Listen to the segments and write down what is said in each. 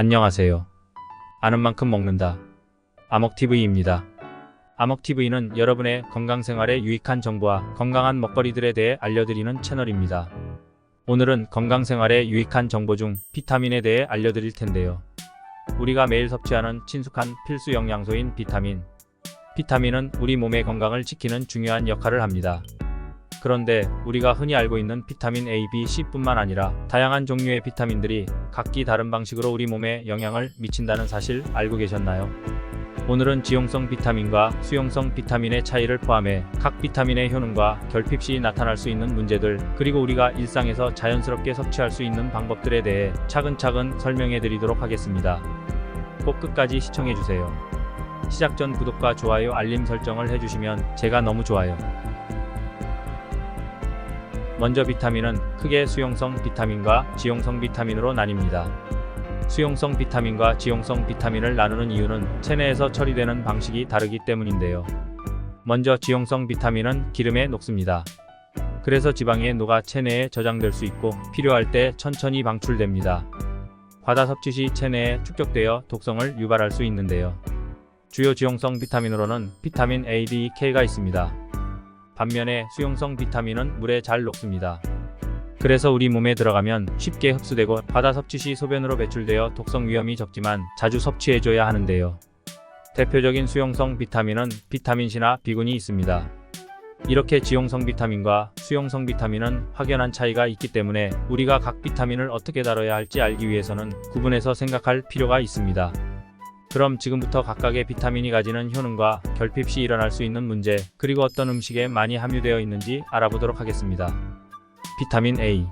안녕하세요. 아는 만큼 먹는다. 아먹TV입니다. 아먹TV는 여러분의 건강생활에 유익한 정보와 건강한 먹거리들에 대해 알려드리는 채널입니다. 오늘은 건강생활에 유익한 정보 중 비타민에 대해 알려드릴 텐데요. 우리가 매일 섭취하는 친숙한 필수 영양소인 비타민. 비타민은 우리 몸의 건강을 지키는 중요한 역할을 합니다. 그런데 우리가 흔히 알고 있는 비타민 A, B, C뿐만 아니라 다양한 종류의 비타민들이 각기 다른 방식으로 우리 몸에 영향을 미친다는 사실 알고 계셨나요? 오늘은 지용성 비타민과 수용성 비타민의 차이를 포함해 각 비타민의 효능과 결핍 시 나타날 수 있는 문제들, 그리고 우리가 일상에서 자연스럽게 섭취할 수 있는 방법들에 대해 차근차근 설명해 드리도록 하겠습니다. 꼭 끝까지 시청해 주세요. 시작 전 구독과 좋아요, 알림 설정을 해주시면 제가 너무 좋아요. 먼저 비타민은 크게 수용성 비타민과 지용성 비타민으로 나뉩니다. 수용성 비타민과 지용성 비타민을 나누는 이유는 체내에서 처리되는 방식이 다르기 때문인데요. 먼저 지용성 비타민은 기름에 녹습니다. 그래서 지방에 녹아 체내에 저장될 수 있고 필요할 때 천천히 방출됩니다. 과다 섭취 시 체내에 축적되어 독성을 유발할 수 있는데요. 주요 지용성 비타민으로는 비타민 A, D, K가 있습니다. 반면에 수용성 비타민은 물에 잘 녹습니다. 그래서 우리 몸에 들어가면 쉽게 흡수되고 과다 섭취 시 소변으로 배출되어 독성 위험이 적지만 자주 섭취해줘야 하는데요. 대표적인 수용성 비타민은 비타민 C나 B군이 있습니다. 이렇게 지용성 비타민과 수용성 비타민은 확연한 차이가 있기 때문에 우리가 각 비타민을 어떻게 다뤄야 할지 알기 위해서는 구분해서 생각할 필요가 있습니다. 그럼 지금부터 각각의 비타민이 가지는 효능과 결핍 시 일어날 수 있는 문제, 그리고 어떤 음식에 많이 함유되어 있는지 알아보도록 하겠습니다. 비타민 A.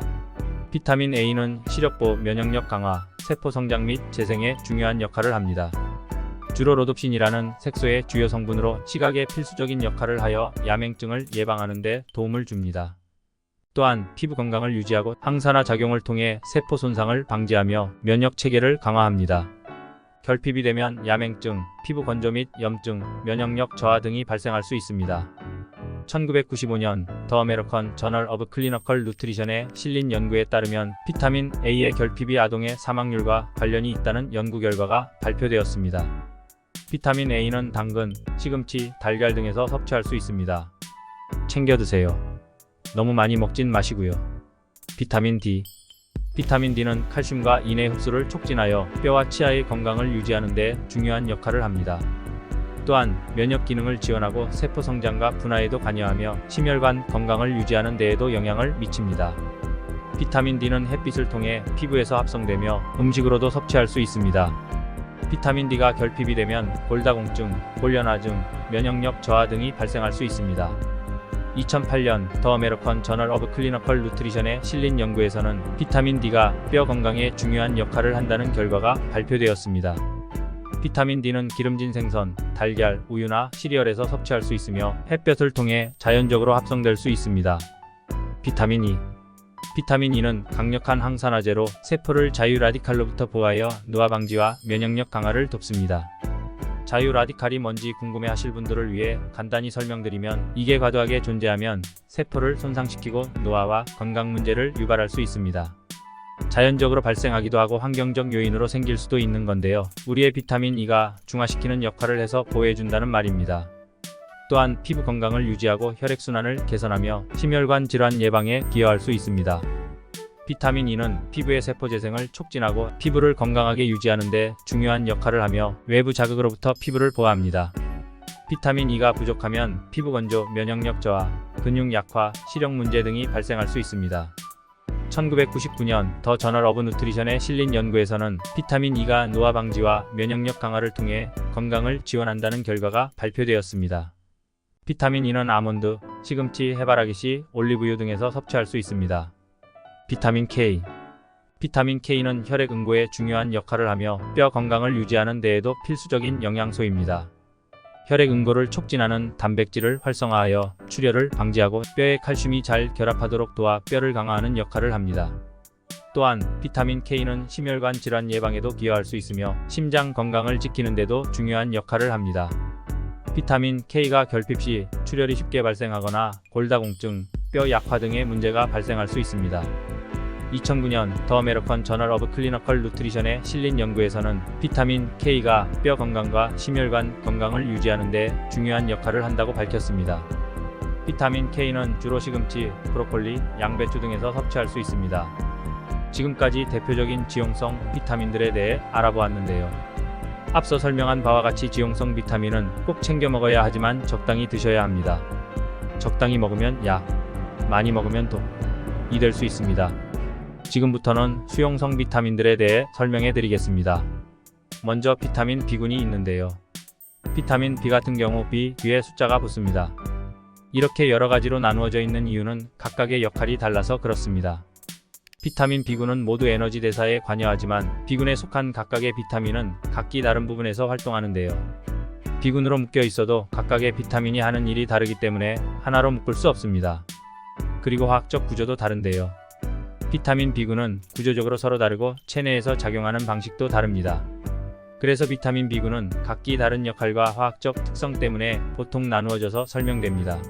비타민 A는 시력보, 면역력 강화, 세포 성장 및 재생에 중요한 역할을 합니다. 주로 로둑신이라는 색소의 주요 성분으로 시각에 필수적인 역할을 하여 야맹증을 예방하는 데 도움을 줍니다. 또한 피부 건강을 유지하고 항산화 작용을 통해 세포 손상을 방지하며 면역 체계를 강화합니다. 결핍이 되면 야맹증, 피부 건조 및 염증, 면역력 저하 등이 발생할 수 있습니다. 1995년 더 아메리칸 저널 오브 클리니컬 누트리션에 실린 연구에 따르면 비타민 A의 결핍이 아동의 사망률과 관련이 있다는 연구 결과가 발표되었습니다. 비타민 A는 당근, 시금치, 달걀 등에서 섭취할 수 있습니다. 챙겨 드세요. 너무 많이 먹진 마시고요. 비타민 D. 비타민 D는 칼슘과 인의 흡수를 촉진하여 뼈와 치아의 건강을 유지하는 데 중요한 역할을 합니다. 또한 면역 기능을 지원하고 세포 성장과 분화에도 관여하며 심혈관 건강을 유지하는 데에도 영향을 미칩니다. 비타민 D는 햇빛을 통해 피부에서 합성되며 음식으로도 섭취할 수 있습니다. 비타민 D가 결핍이 되면 골다공증, 골련화증, 면역력 저하 등이 발생할 수 있습니다. 2008년 더 아메리칸 저널 오브 클리니컬 누트리션에 실린 연구에서는 비타민 D가 뼈 건강에 중요한 역할을 한다는 결과가 발표되었습니다. 비타민 D는 기름진 생선, 달걀, 우유나 시리얼에서 섭취할 수 있으며 햇볕을 통해 자연적으로 합성될 수 있습니다. 비타민 E. 비타민 E는 강력한 항산화제로 세포를 자유 라디칼로부터 보호하여 노화 방지와 면역력 강화를 돕습니다. 자유 라디칼이 뭔지 궁금해 하실 분들을 위해 간단히 설명드리면, 이게 과도하게 존재하면 세포를 손상시키고 노화와 건강 문제를 유발할 수 있습니다. 자연적으로 발생하기도 하고 환경적 요인으로 생길 수도 있는 건데요. 우리의 비타민 E가 중화시키는 역할을 해서 보호해준다는 말입니다. 또한 피부 건강을 유지하고 혈액순환을 개선하며 심혈관 질환 예방에 기여할 수 있습니다. 비타민 E는 피부의 세포 재생을 촉진하고 피부를 건강하게 유지하는 데 중요한 역할을 하며 외부 자극으로부터 피부를 보호합니다. 비타민 E가 부족하면 피부 건조, 면역력 저하, 근육 약화, 시력 문제 등이 발생할 수 있습니다. 1999년 더 저널 오브 누트리션에 실린 연구에서는 비타민 E가 노화 방지와 면역력 강화를 통해 건강을 지원한다는 결과가 발표되었습니다. 비타민 E는 아몬드, 시금치, 해바라기씨, 올리브유 등에서 섭취할 수 있습니다. 비타민 K. 비타민 K는 혈액 응고에 중요한 역할을 하며 뼈 건강을 유지하는 데에도 필수적인 영양소입니다. 혈액 응고를 촉진하는 단백질을 활성화하여 출혈을 방지하고 뼈에 칼슘이 잘 결합하도록 도와 뼈를 강화하는 역할을 합니다. 또한 비타민 K는 심혈관 질환 예방에도 기여할 수 있으며 심장 건강을 지키는 데도 중요한 역할을 합니다. 비타민 K가 결핍 시 출혈이 쉽게 발생하거나 골다공증, 뼈 약화 등의 문제가 발생할 수 있습니다. 2009년 더 아메리칸 저널 오브 클리니컬 누트리션에 실린 연구에서는 비타민 K가 뼈 건강과 심혈관 건강을 유지하는 데 중요한 역할을 한다고 밝혔습니다. 비타민 K는 주로 시금치, 브로콜리, 양배추 등에서 섭취할 수 있습니다. 지금까지 대표적인 지용성 비타민들에 대해 알아보았는데요. 앞서 설명한 바와 같이 지용성 비타민은 꼭 챙겨 먹어야 하지만 적당히 드셔야 합니다. 적당히 먹으면 약, 많이 먹으면 독이 될 수 있습니다. 지금부터는 수용성 비타민들에 대해 설명해 드리겠습니다. 먼저 비타민 B군이 있는데요. 비타민 B 같은 경우 B 뒤에 숫자가 붙습니다. 이렇게 여러 가지로 나누어져 있는 이유는 각각의 역할이 달라서 그렇습니다. 비타민 B군은 모두 에너지 대사에 관여하지만 B군에 속한 각각의 비타민은 각기 다른 부분에서 활동하는데요. B군으로 묶여 있어도 각각의 비타민이 하는 일이 다르기 때문에 하나로 묶을 수 없습니다. 그리고 화학적 구조도 다른데요. 비타민 B군은 구조적으로 서로 다르고 체내에서 작용하는 방식도 다릅니다. 그래서 비타민 B군은 각기 다른 역할과 화학적 특성 때문에 보통 나누어져서 설명됩니다.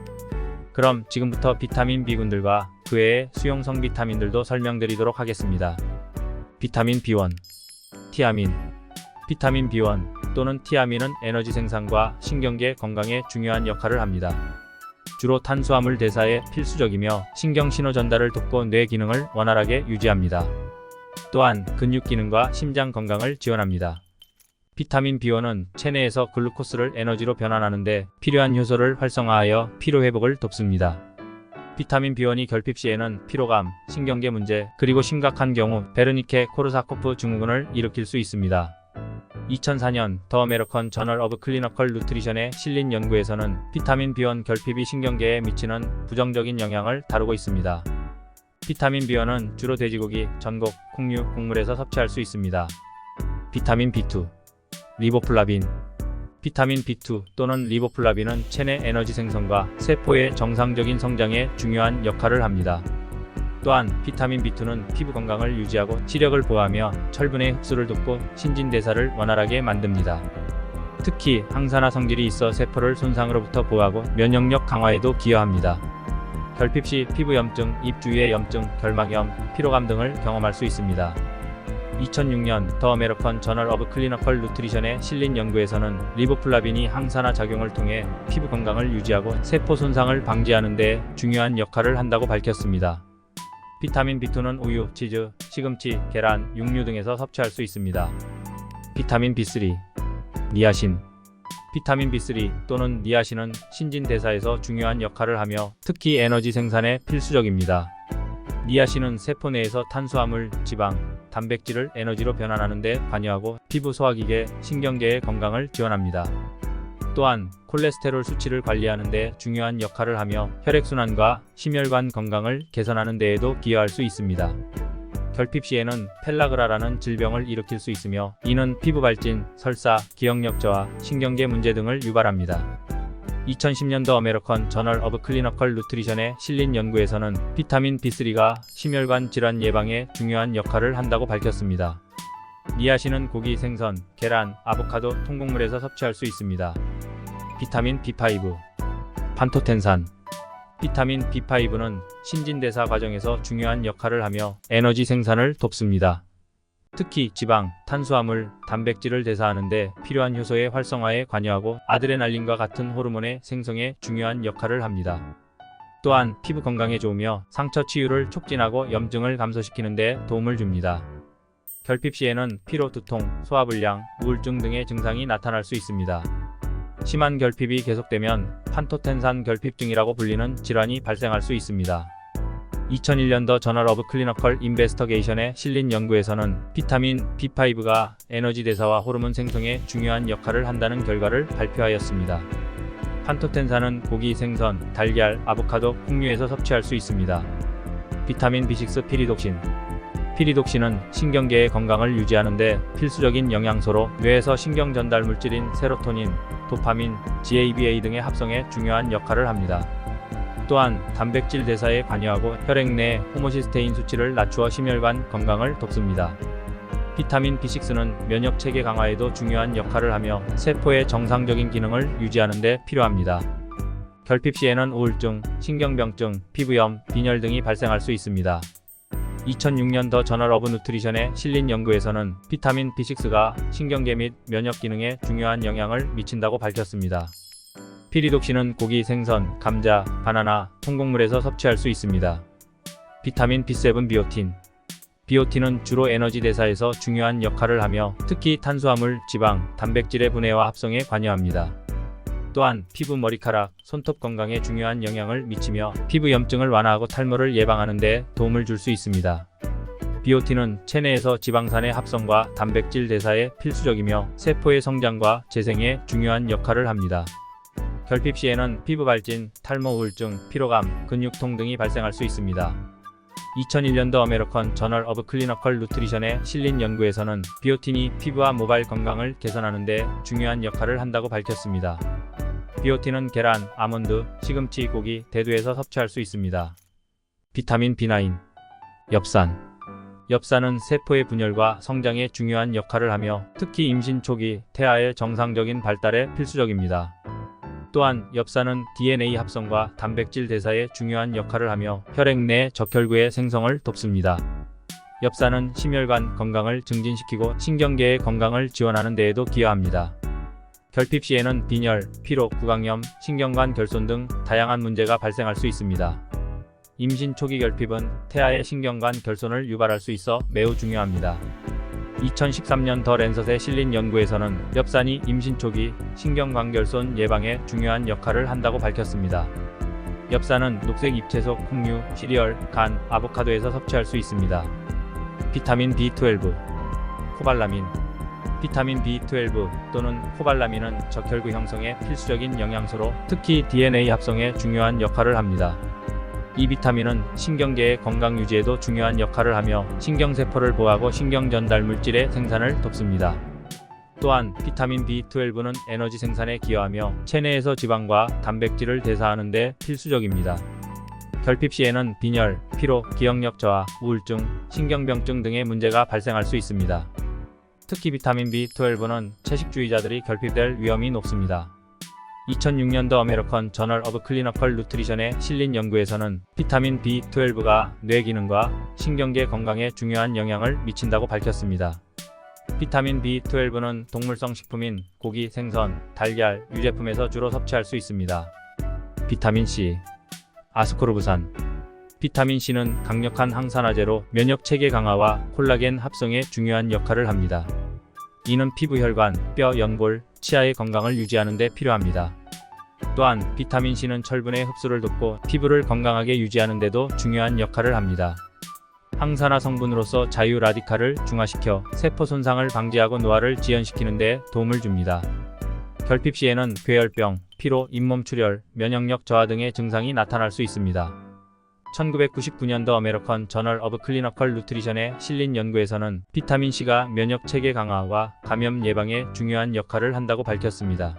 그럼 지금부터 비타민 B군들과 그 외의 수용성 비타민들도 설명드리도록 하겠습니다. 비타민 B1, 티아민. 비타민 B1 또는 티아민은 에너지 생산과 신경계 건강에 중요한 역할을 합니다. 주로 탄수화물 대사에 필수적이며 신경 신호 전달을 돕고 뇌 기능을 원활하게 유지합니다. 또한 근육 기능과 심장 건강을 지원합니다. 비타민 B1은 체내에서 글루코스를 에너지로 변환하는데 필요한 효소를 활성화하여 피로 회복을 돕습니다. 비타민 B1이 결핍 시에는 피로감, 신경계 문제, 그리고 심각한 경우 베르니케 코르사코프 증후군을 일으킬 수 있습니다. 2004년 더 아메리칸 저널 오브 클리니컬 누트리션에 실린 연구에서는 비타민 B1 결핍이 신경계에 미치는 부정적인 영향을 다루고 있습니다. 비타민 B1은 주로 돼지고기, 전곡, 콩류, 곡물에서 섭취할 수 있습니다. 비타민 B2, 리보플라빈. 비타민 B2 또는 리보플라빈은 체내 에너지 생성과 세포의 정상적인 성장에 중요한 역할을 합니다. 또한 비타민 B2는 피부 건강을 유지하고 시력을 보호하며 철분의 흡수를 돕고 신진대사를 원활하게 만듭니다. 특히 항산화 성질이 있어 세포를 손상으로부터 보호하고 면역력 강화에도 기여합니다. 결핍 시 피부 염증, 입 주위의 염증, 결막염, 피로감 등을 경험할 수 있습니다. 2006년 더 아메리칸 저널 오브 클리니컬 누트리션에 실린 연구에서는 리보플라빈이 항산화 작용을 통해 피부 건강을 유지하고 세포 손상을 방지하는 데 중요한 역할을 한다고 밝혔습니다. 비타민 B2는 우유, 치즈, 시금치, 계란, 육류 등에서 섭취할 수 있습니다. 비타민 B3, 니아신. 비타민 B3 또는 니아신은 신진대사에서 중요한 역할을 하며 특히 에너지 생산에 필수적입니다. 니아신은 세포 내에서 탄수화물, 지방, 단백질을 에너지로 변환하는 데 관여하고 피부 소화기계, 신경계의 건강을 지원합니다. 또한 콜레스테롤 수치를 관리하는 데 중요한 역할을 하며 혈액순환과 심혈관 건강을 개선하는 데에도 기여할 수 있습니다. 결핍 시에는 펠라그라라는 질병을 일으킬 수 있으며 이는 피부 발진, 설사, 기억력 저하, 신경계 문제 등을 유발합니다. 2010년도 아메리칸 저널 오브 클리니컬 누트리션에 실린 연구에서는 비타민 B3가 심혈관 질환 예방에 중요한 역할을 한다고 밝혔습니다. 니아신은 고기, 생선, 계란, 아보카도, 통곡물에서 섭취할 수 있습니다. 비타민 B5, 판토텐산. 비타민 B5는 신진대사 과정에서 중요한 역할을 하며 에너지 생산을 돕습니다. 특히 지방, 탄수화물, 단백질을 대사하는 데 필요한 효소의 활성화에 관여하고 아드레날린과 같은 호르몬의 생성에 중요한 역할을 합니다. 또한 피부 건강에 좋으며 상처 치유를 촉진하고 염증을 감소시키는 데 도움을 줍니다. 결핍 시에는 피로, 두통, 소화불량, 우울증 등의 증상이 나타날 수 있습니다. 심한 결핍이 계속되면 판토텐산 결핍증이라고 불리는 질환이 발생할 수 있습니다. 2001년도 저널 오브 클리니컬 인베스터게이션에 실린 연구에서는 비타민 B5가 에너지 대사와 호르몬 생성에 중요한 역할을 한다는 결과를 발표하였습니다. 판토텐산은 고기, 생선, 달걀, 아보카도, 콩류에서 섭취할 수 있습니다. 비타민 B6 피리독신. 피리독신은 신경계의 건강을 유지하는 데 필수적인 영양소로 뇌에서 신경 전달 물질인 세로토닌, 도파민, GABA 등의 합성에 중요한 역할을 합니다. 또한 단백질 대사에 관여하고 혈액 내 호모시스테인 수치를 낮추어 심혈관 건강을 돕습니다. 비타민 B6는 면역 체계 강화에도 중요한 역할을 하며 세포의 정상적인 기능을 유지하는 데 필요합니다. 결핍 시에는 우울증, 신경병증, 피부염, 빈혈 등이 발생할 수 있습니다. 2006년 더 저널 오브 누트리션에 실린 연구에서는 비타민 B6가 신경계 및 면역 기능에 중요한 영향을 미친다고 밝혔습니다. 피리독신은 고기, 생선, 감자, 바나나, 통곡물에서 섭취할 수 있습니다. 비타민 B7 비오틴. 비오틴은 주로 에너지 대사에서 중요한 역할을 하며 특히 탄수화물, 지방, 단백질의 분해와 합성에 관여합니다. 또한 피부, 머리카락, 손톱 건강에 중요한 영향을 미치며 피부 염증을 완화하고 탈모를 예방하는 데 도움을 줄 수 있습니다. 비오틴은 체내에서 지방산의 합성과 단백질 대사에 필수적이며 세포의 성장과 재생에 중요한 역할을 합니다. 결핍 시에는 피부 발진, 탈모, 우울증, 피로감, 근육통 등이 발생할 수 있습니다. 2001년도 아메리칸 저널 오브 클리니컬 누트리션에 실린 연구에서는 비오틴이 피부와 모발 건강을 개선하는 데 중요한 역할을 한다고 밝혔습니다. 비오틴은 계란, 아몬드, 시금치, 고기, 대두에서 섭취할 수 있습니다. 비타민 B9. 엽산. 엽산은 세포의 분열과 성장에 중요한 역할을 하며 특히 임신 초기 태아의 정상적인 발달에 필수적입니다. 또한 엽산은 DNA 합성과 단백질 대사에 중요한 역할을 하며 혈액 내 적혈구의 생성을 돕습니다. 엽산은 심혈관 건강을 증진시키고 신경계의 건강을 지원하는 데에도 기여합니다. 결핍 시에는 빈혈, 피로, 구강염, 신경관 결손 등 다양한 문제가 발생할 수 있습니다. 임신 초기 결핍은 태아의 신경관 결손을 유발할 수 있어 매우 중요합니다. 2013년 더 랜서스에 실린 연구에서는 엽산이 임신 초기 신경관결손 예방에 중요한 역할을 한다고 밝혔습니다. 엽산은 녹색 잎채소, 콩류, 시리얼, 간, 아보카도에서 섭취할 수 있습니다. 비타민 B12. 코발라민. 비타민 B12 또는 코발라민은 적혈구 형성에 필수적인 영양소로 특히 DNA 합성에 중요한 역할을 합니다. 이 비타민은 신경계의 건강 유지에도 중요한 역할을 하며 신경세포를 보호하고 신경 전달 물질의 생산을 돕습니다. 또한 비타민 B12는 에너지 생산에 기여하며 체내에서 지방과 단백질을 대사하는 데 필수적입니다. 결핍 시에는 빈혈, 피로, 기억력 저하, 우울증, 신경병증 등의 문제가 발생할 수 있습니다. 특히 비타민 B12는 채식주의자들이 결핍될 위험이 높습니다. 2006년도 아메리칸 저널 오브 클리니컬 누트리션에 실린 연구에서는 비타민 B12가 뇌 기능과 신경계 건강에 중요한 영향을 미친다고 밝혔습니다. 비타민 B12는 동물성 식품인 고기, 생선, 달걀, 유제품에서 주로 섭취할 수 있습니다. 비타민 C. 아스코르브산. 비타민 C는 강력한 항산화제로 면역 체계 강화와 콜라겐 합성에 중요한 역할을 합니다. 이는 피부, 혈관, 뼈, 연골, 치아의 건강을 유지하는 데 필요합니다. 또한 비타민 C는 철분의 흡수를 돕고 피부를 건강하게 유지하는 데도 중요한 역할을 합니다. 항산화 성분으로서 자유 라디칼을 중화시켜 세포 손상을 방지하고 노화를 지연시키는 데 도움을 줍니다. 결핍 시에는 괴혈병, 피로, 잇몸 출혈, 면역력 저하 등의 증상이 나타날 수 있습니다. 1999년도 아메리칸 저널 오브 클리니컬 누트리션에 실린 연구에서는 비타민 C가 면역 체계 강화와 감염 예방에 중요한 역할을 한다고 밝혔습니다.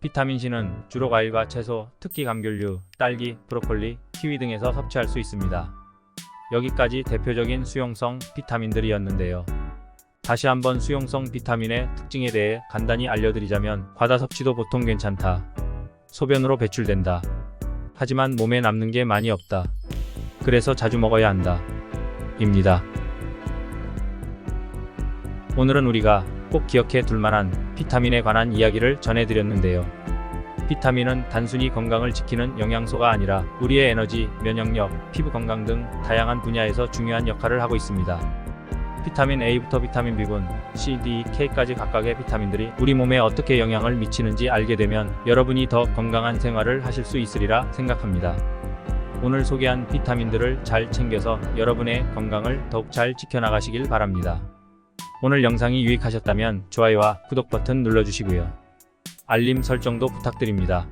비타민 C는 주로 과일과 채소, 특히 감귤류, 딸기, 브로콜리, 키위 등에서 섭취할 수 있습니다. 여기까지 대표적인 수용성 비타민들이었는데요. 다시 한번 수용성 비타민의 특징에 대해 간단히 알려드리자면 과다 섭취도 보통 괜찮다. 소변으로 배출된다. 하지만 몸에 남는 게 많이 없다. 그래서 자주 먹어야 한다. 입니다. 오늘은 우리가 꼭 기억해 둘 만한 비타민에 관한 이야기를 전해드렸는데요. 비타민은 단순히 건강을 지키는 영양소가 아니라 우리의 에너지, 면역력, 피부 건강 등 다양한 분야에서 중요한 역할을 하고 있습니다. 비타민 A부터 비타민 B군, C, D, K까지 각각의 비타민들이 우리 몸에 어떻게 영향을 미치는지 알게 되면 여러분이 더 건강한 생활을 하실 수 있으리라 생각합니다. 오늘 소개한 비타민들을 잘 챙겨서 여러분의 건강을 더욱 잘 지켜나가시길 바랍니다. 오늘 영상이 유익하셨다면 좋아요와 구독 버튼 눌러주시고요. 알림 설정도 부탁드립니다.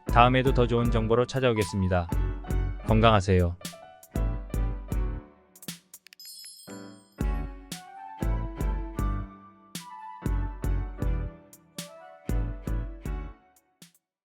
다음에도 더 좋은 정보로 찾아오겠습니다. 건강하세요.